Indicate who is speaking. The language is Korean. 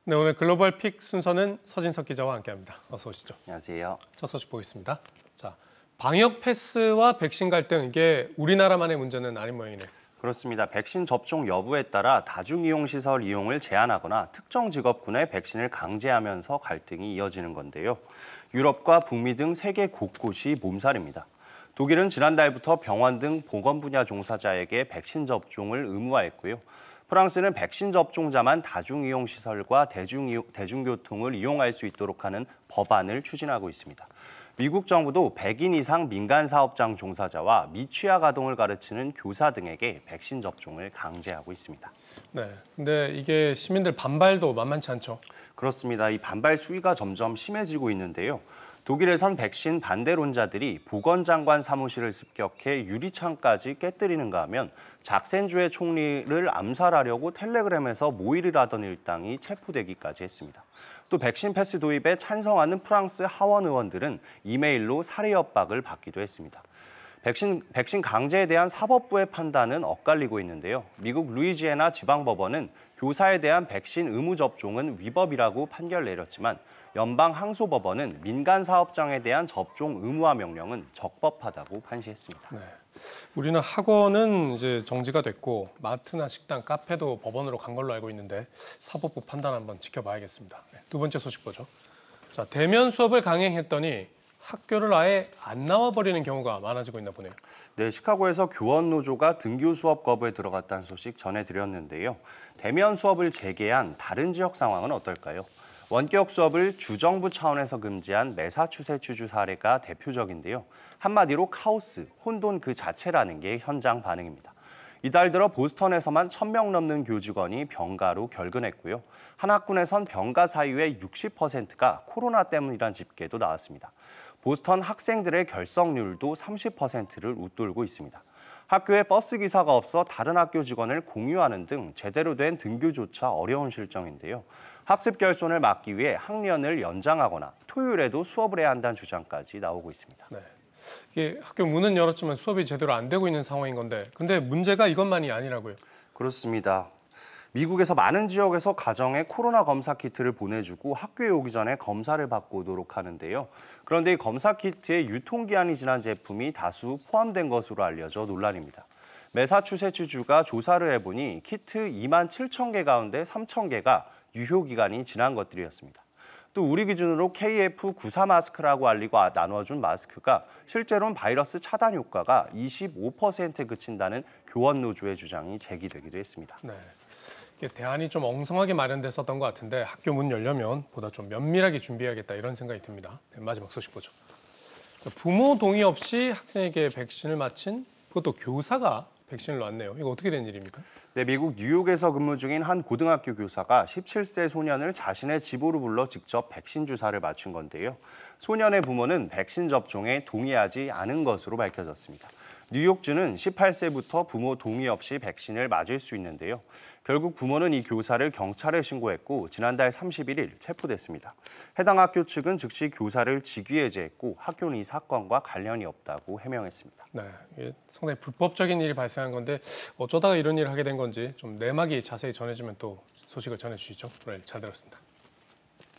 Speaker 1: 네, 오늘 글로벌 픽 순서는 서진석 기자와 함께합니다. 어서 오시죠.
Speaker 2: 안녕하세요.
Speaker 1: 첫 소식 보겠습니다. 자, 방역 패스와 백신 갈등, 이게 우리나라만의 문제는 아닌 모양이네요.
Speaker 2: 그렇습니다. 백신 접종 여부에 따라 다중이용시설 이용을 제한하거나 특정 직업군에 백신을 강제하면서 갈등이 이어지는 건데요. 유럽과 북미 등 세계 곳곳이 몸살입니다. 독일은 지난달부터 병원 등 보건 분야 종사자에게 백신 접종을 의무화했고요. 프랑스는 백신 접종자만 다중이용시설과 대중교통을 이용할 수 있도록 하는 법안을 추진하고 있습니다. 미국 정부도 100인 이상 민간 사업장 종사자와 미취학 아동을 가르치는 교사 등에게 백신 접종을 강제하고 있습니다.
Speaker 1: 네, 근데 이게 시민들 반발도 만만치 않죠.
Speaker 2: 그렇습니다. 이 반발 수위가 점점 심해지고 있는데요. 독일에선 백신 반대론자들이 보건장관 사무실을 습격해 유리창까지 깨뜨리는가 하면 작센주의 총리를 암살하려고 텔레그램에서 모의를 하던 일당이 체포되기까지 했습니다. 또 백신 패스 도입에 찬성하는 프랑스 하원 의원들은 이메일로 살해 협박을 받기도 했습니다. 백신 강제에 대한 사법부의 판단은 엇갈리고 있는데요. 미국 루이지애나 지방법원은 교사에 대한 백신 의무 접종은 위법이라고 판결 내렸지만 연방 항소법원은 민간 사업장에 대한 접종 의무화 명령은 적법하다고 판시했습니다.
Speaker 1: 네, 우리는 학원은 이제 정지가 됐고 마트나 식당, 카페도 법원으로 간 걸로 알고 있는데 사법부 판단 한번 지켜봐야겠습니다. 네, 두 번째 소식 보죠. 자, 대면 수업을 강행했더니 학교를 아예 안 나와버리는 경우가 많아지고 있나 보네요.
Speaker 2: 네, 시카고에서 교원 노조가 등교 수업 거부에 들어갔다는 소식 전해드렸는데요. 대면 수업을 재개한 다른 지역 상황은 어떨까요? 원격 수업을 주정부 차원에서 금지한 매사추세츠주 사례가 대표적인데요. 한마디로 카오스, 혼돈 그 자체라는 게 현장 반응입니다. 이달 들어 보스턴에서만 1,000명 넘는 교직원이 병가로 결근했고요. 한 학군에선 병가 사유의 60%가 코로나 때문이란 집계도 나왔습니다. 보스턴 학생들의 결석률도 30%를 웃돌고 있습니다. 학교에 버스 기사가 없어 다른 학교 직원을 공유하는 등 제대로 된 등교조차 어려운 실정인데요. 학습 결손을 막기 위해 학년을 연장하거나 토요일에도 수업을 해야 한다는 주장까지 나오고 있습니다.
Speaker 1: 네, 이게 학교 문은 열었지만 수업이 제대로 안 되고 있는 상황인 건데, 근데 문제가 이것만이 아니라고요.
Speaker 2: 그렇습니다. 미국에서 많은 지역에서 가정에 코로나 검사 키트를 보내주고 학교에 오기 전에 검사를 받고 오도록 하는데요. 그런데 이 검사 키트에 유통기한이 지난 제품이 다수 포함된 것으로 알려져 논란입니다. 매사추세츠주가 조사를 해보니 키트 27,000개 가운데 3,000개가 유효기간이 지난 것들이었습니다. 또 우리 기준으로 KF94 마스크라고 알리고 나눠준 마스크가 실제로는 바이러스 차단 효과가 25%에 그친다는 교원 노조의 주장이 제기되기도 했습니다.
Speaker 1: 네, 이게 대안이 좀 엉성하게 마련됐었던 것 같은데 학교 문 열려면 보다 좀 면밀하게 준비해야겠다 이런 생각이 듭니다. 네, 마지막 소식 보죠. 부모 동의 없이 학생에게 백신을 맞힌 그것도 교사가 백신을 놨네요. 이거 어떻게 된 일입니까?
Speaker 2: 네, 미국 뉴욕에서 근무 중인 한 고등학교 교사가 17세 소년을 자신의 집으로 불러 직접 백신 주사를 맞춘 건데요. 소년의 부모는 백신 접종에 동의하지 않은 것으로 밝혀졌습니다. 뉴욕주는 18세부터 부모 동의 없이 백신을 맞을 수 있는데요. 결국 부모는 이 교사를 경찰에 신고했고 지난달 31일 체포됐습니다. 해당 학교 측은 즉시 교사를 직위해제했고 학교는 이 사건과 관련이 없다고 해명했습니다.
Speaker 1: 네, 이게 상당히 불법적인 일이 발생한 건데 어쩌다가 이런 일을 하게 된 건지 좀 내막이 자세히 전해지면 또 소식을 전해주시죠. 오늘 잘 들었습니다.